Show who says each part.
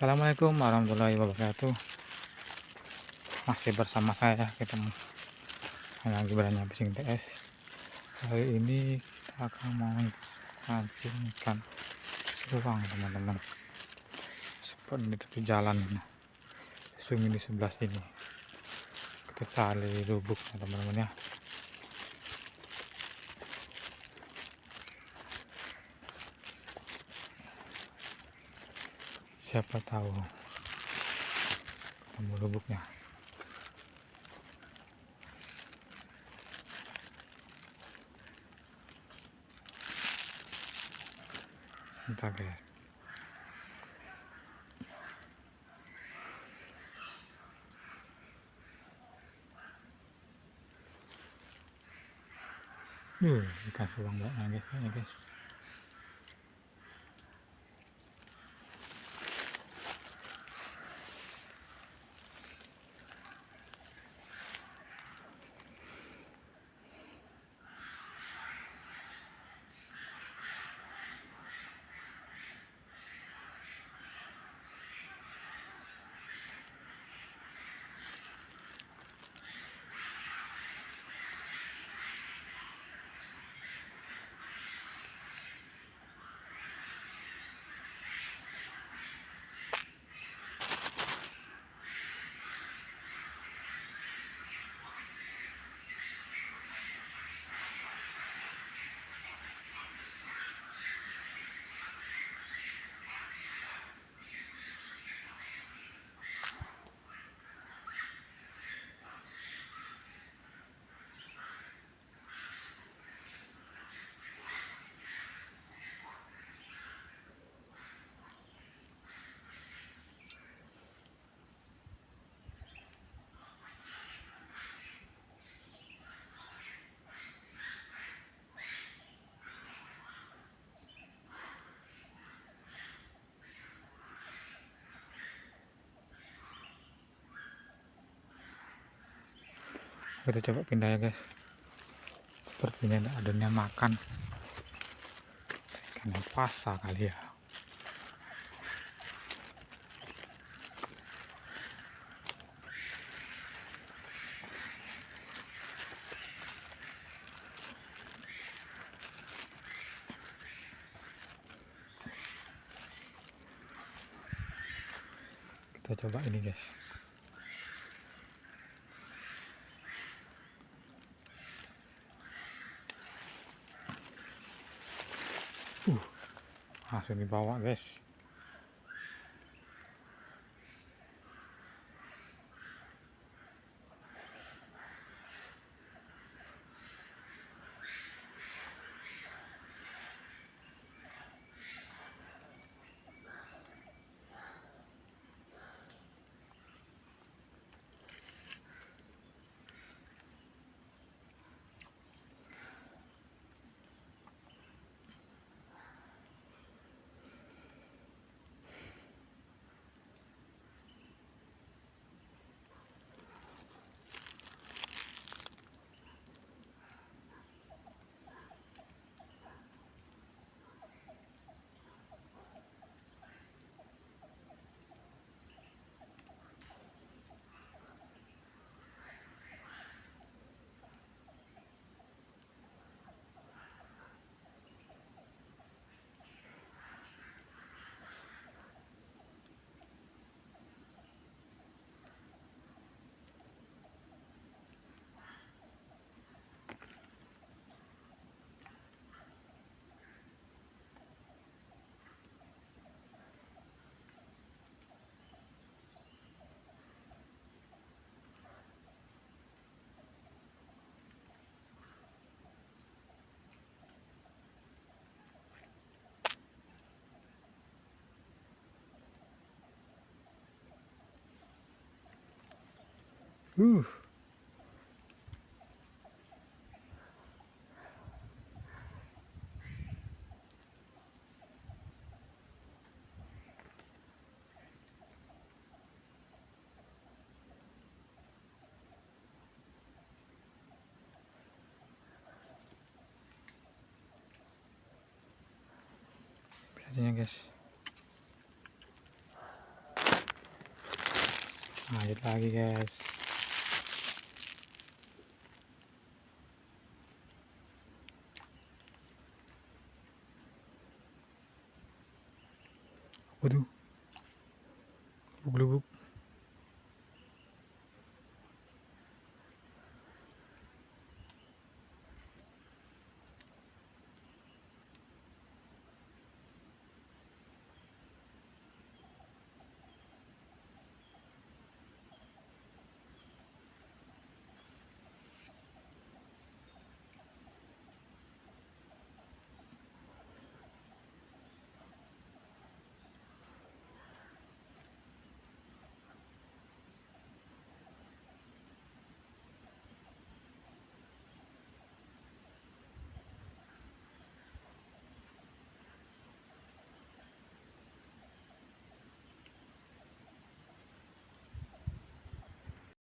Speaker 1: Assalamualaikum warahmatullahi wabarakatuh. Masih bersama saya, kita lagi berani fishing TS. Hari ini kita akan mau mancing ikan seruang, teman-teman. Spot di tepi jalan, sungai di sebelah sini. Kita cari lubuk, teman-teman ya. Siapa tahu ketemu lubuknya. Bentar guys. Ikan seruang banyak guys. Kita coba pindah ya guys. Sepertinya ada adanya makan ikan pasa kali ya. Kita coba ini guys. Langsung dibawa guys. Uh, Biasanya guys. Lanjut lagi guys. Waduh, lubuk-lubuk.